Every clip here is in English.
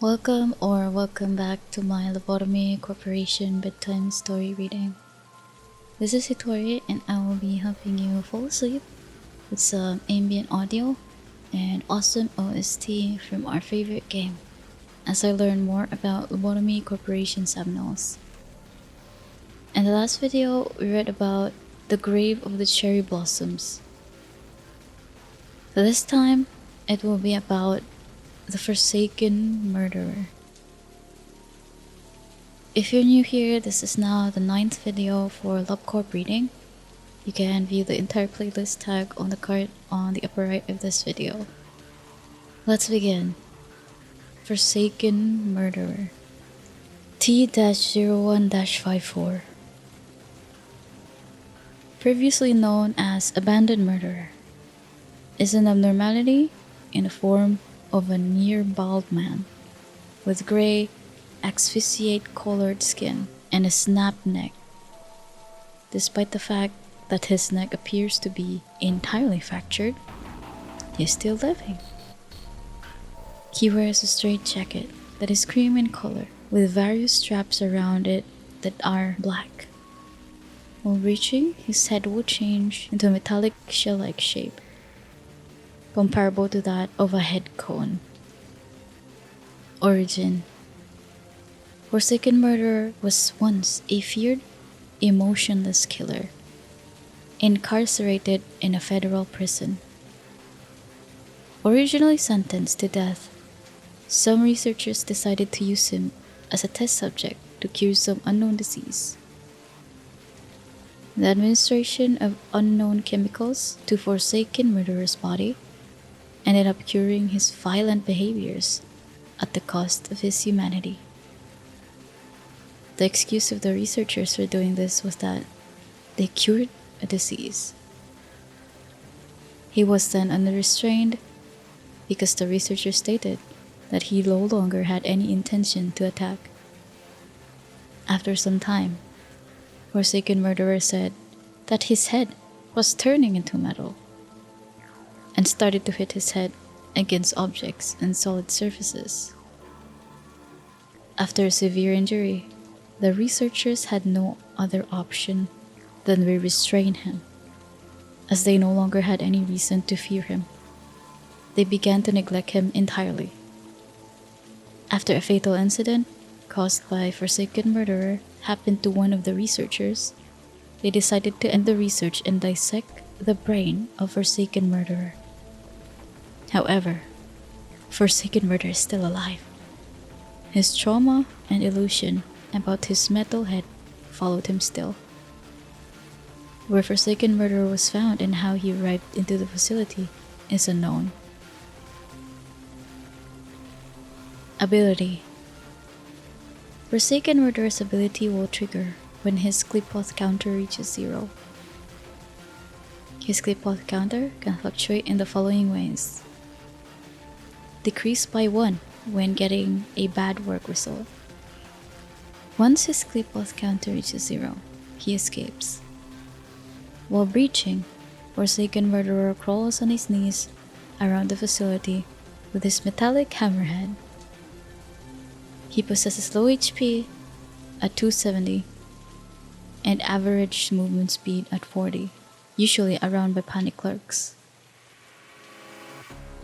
Welcome back to my Lobotomy Corporation bedtime story reading. This is Hitori and I will be helping you fall asleep with some ambient audio and awesome OST from our favorite game as I learn more about Lobotomy Corporation's abnormalities. In the last video, we read about the grave of the cherry blossoms. So this time, it will be about the Forsaken Murderer. If you're new here, this is now the 9th video for Corp reading. You can view the entire playlist tag on the card on the upper right of this video. Let's begin. Forsaken Murderer T-01-54. Previously known as Abandoned Murderer, is an abnormality in the form of a near bald man with gray, asphyxiate-colored skin and a snapped neck. Despite the fact that his neck appears to be entirely fractured, he is still living. He wears a straight jacket that is cream in color with various straps around it that are black. While reaching, his head will change into a metallic shell-like shape, comparable to that of a head cone. Origin: Forsaken Murderer was once a feared, emotionless killer, incarcerated in a federal prison. Originally sentenced to death, some researchers decided to use him as a test subject to cure some unknown disease. The administration of unknown chemicals to Forsaken Murderer's body ended up curing his violent behaviors at the cost of his humanity. The excuse of the researchers for doing this was that they cured a disease. He was then unrestrained because the researchers stated that he no longer had any intention to attack. After some time, Forsaken Murderer said that his head was turning into metal and started to hit his head against objects and solid surfaces. After a severe injury, the researchers had no other option than to restrain him, as they no longer had any reason to fear him. They began to neglect him entirely. After a fatal incident caused by Forsaken Murderer happened to one of the researchers, they decided to end the research and dissect the brain of Forsaken Murderer. However, Forsaken Murderer is still alive. His trauma and illusion about his metal head followed him still. Where Forsaken Murderer was found and how he arrived into the facility is unknown. Ability: Forsaken Murderer's ability will trigger when his Sleepytime counter reaches 0. His Sleepytime counter can fluctuate in the following ways: decrease by 1 when getting a bad work result. Once his Sleepytime counter reaches 0, he escapes. While breaching, Forsaken Murderer crawls on his knees around the facility with his metallic hammerhead. He possesses low HP at 270 and average movement speed at 40, usually around by panic clerks.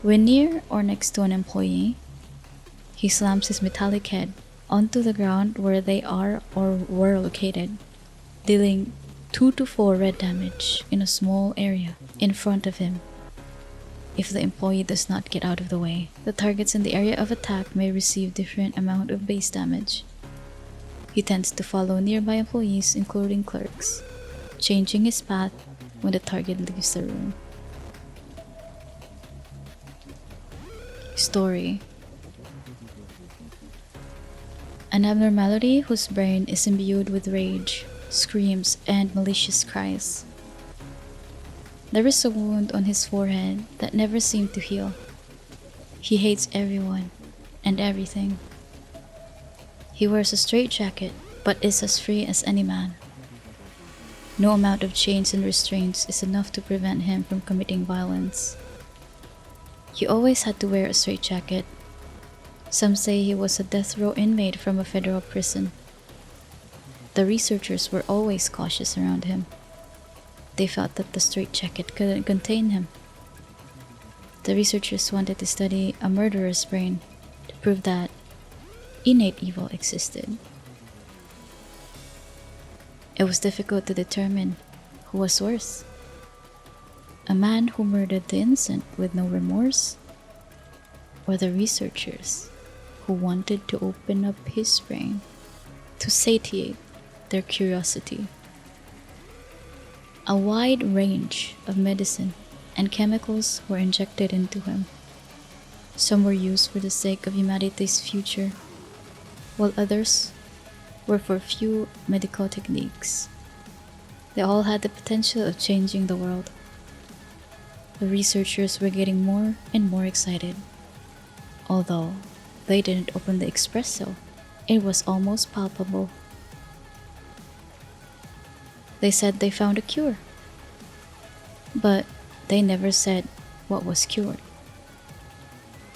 When near or next to an employee, he slams his metallic head onto the ground where they are or were located, dealing 2 to 4 red damage in a small area in front of him. If the employee does not get out of the way, the targets in the area of attack may receive different amount of base damage. He tends to follow nearby employees, including clerks, changing his path when the target leaves the room. Story: An abnormality whose brain is imbued with rage, screams, and malicious cries. There is a wound on his forehead that never seemed to heal. He hates everyone and everything. He wears a straight jacket but is as free as any man. No amount of chains and restraints is enough to prevent him from committing violence. He always had to wear a straitjacket. Some say he was a death row inmate from a federal prison. The researchers were always cautious around him. They felt that the straitjacket couldn't contain him. The researchers wanted to study a murderer's brain to prove that innate evil existed. It was difficult to determine who was worse: a man who murdered the innocent with no remorse, or the researchers who wanted to open up his brain to satiate their curiosity. A wide range of medicine and chemicals were injected into him. Some were used for the sake of humanity's future, while others were for few medical techniques. They all had the potential of changing the world. The researchers were getting more and more excited. Although they didn't open the espresso, it was almost palpable. They said they found a cure, but they never said what was cured.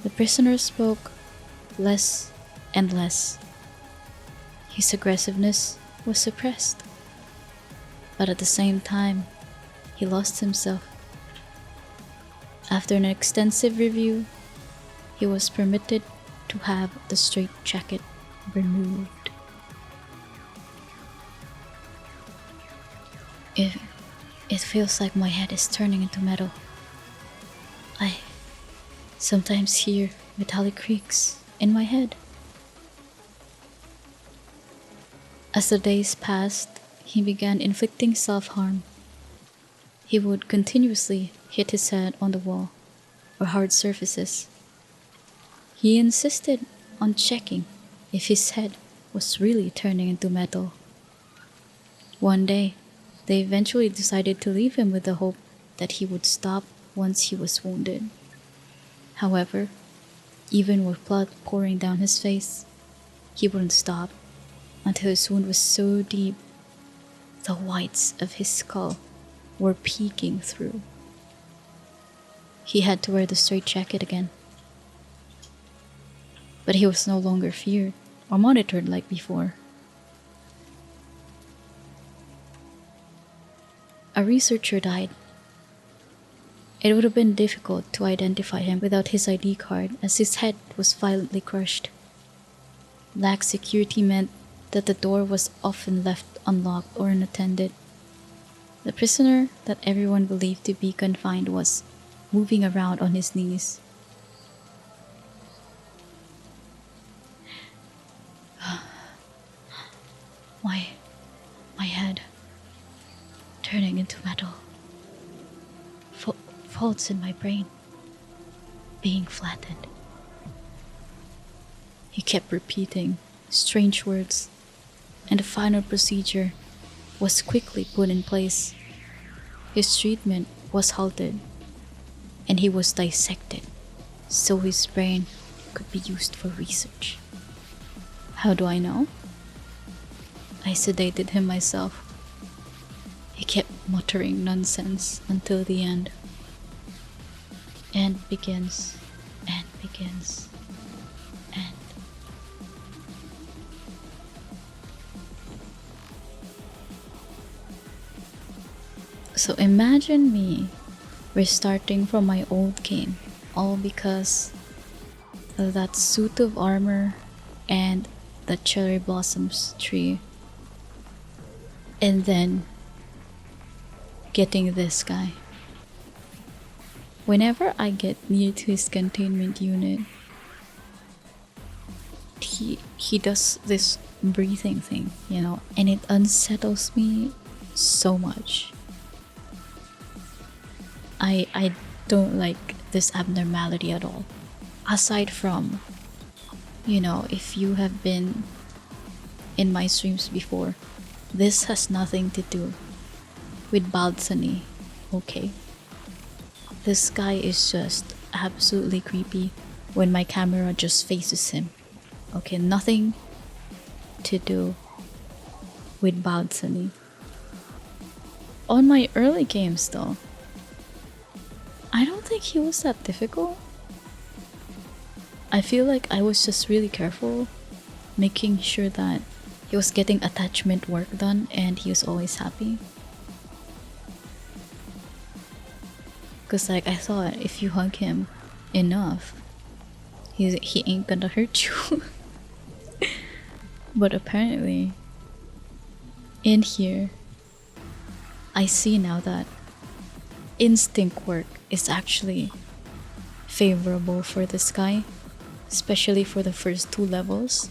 The prisoner spoke less and less. His aggressiveness was suppressed, but at the same time, he lost himself. After an extensive review, he was permitted to have the straitjacket removed. It feels like my head is turning into metal. I sometimes hear metallic creaks in my head. As the days passed, he began inflicting self-harm. He would continuously hit his head on the wall or hard surfaces. He insisted on checking if his head was really turning into metal. One day, they eventually decided to leave him with the hope that he would stop once he was wounded. However, even with blood pouring down his face, he wouldn't stop until his wound was so deep the whites of his skull were peeking through. He had to wear the straitjacket again. But he was no longer feared or monitored like before. A researcher died. It would have been difficult to identify him without his ID card, as his head was violently crushed. Lax security meant that the door was often left unlocked or unattended. The prisoner that everyone believed to be confined was moving around on his knees. My head turning into metal. Faults in my brain being flattened. He kept repeating strange words, and the final procedure was quickly put in place. His treatment was halted, and he was dissected so his brain could be used for research. How do I know? I sedated him myself. He kept muttering nonsense until the end. And begins, and begins, and... So imagine me restarting from my old game, all because of that suit of armor and the cherry blossoms tree. And then getting this guy. Whenever I get near to his containment unit, he does this breathing thing, and it unsettles me so much. I don't like this abnormality at all. Aside from, if you have been in my streams before, this has nothing to do with balcony, okay? This guy is just absolutely creepy when my camera just faces him. Okay, nothing to do with balcony. On my early games though, I don't think he was that difficult. I feel like I was just really careful, making sure that he was getting attachment work done and he was always happy. Cause like I thought if you hug him enough, he ain't gonna hurt you. But apparently, in here, I see now that instinct work is actually favorable for this guy, especially for the first 2 levels.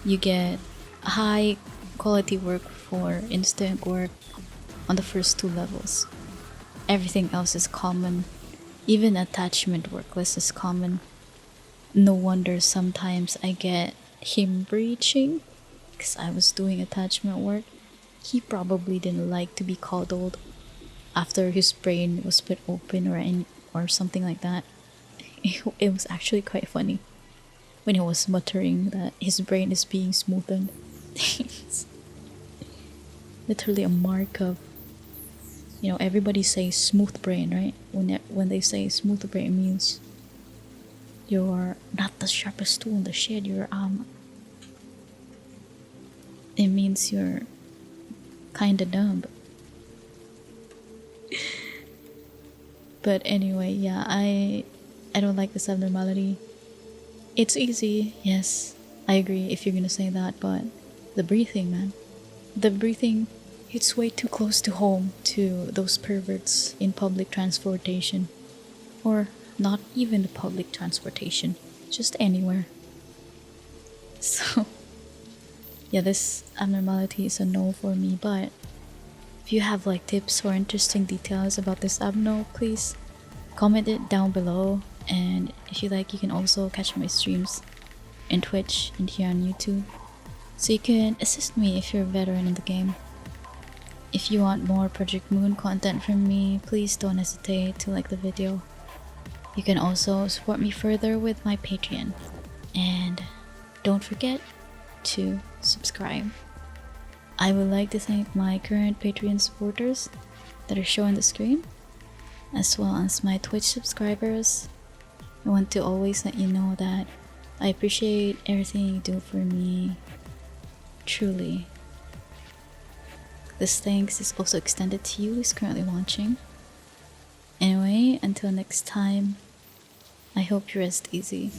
You get high quality work for instinct work on the first 2 levels. Everything else is common. Even attachment work list is common. No wonder sometimes I get him breaching because I was doing attachment work. He probably didn't like to be coddled after his brain was split open or something like that. It was actually quite funny when he was muttering that his brain is being smoothened. It's literally a mark of, you know, everybody says smooth brain, right? When they say smooth brain, it means you're not the sharpest tool in the shed. It means you're kinda dumb. But anyway, yeah, I don't like this abnormality. It's easy, yes, I agree if you're gonna say that, but the breathing, man. The breathing, it's way too close to home to those perverts in public transportation. Or not even the public transportation, just anywhere. So, yeah, this abnormality is a no for me, but if you have like tips or interesting details about this abno, please comment it down below. And if you like, you can also catch my streams in Twitch and here on YouTube, so you can assist me if you're a veteran in the game. If you want more Project Moon content from me, please don't hesitate to like the video. You can also support me further with my Patreon, and don't forget to subscribe. I would like to thank my current Patreon supporters that are shown on the screen, as well as my Twitch subscribers. I want to always let you know that I appreciate everything you do for me, truly. This thanks is also extended to you who's currently watching. Anyway, until next time, I hope you rest easy.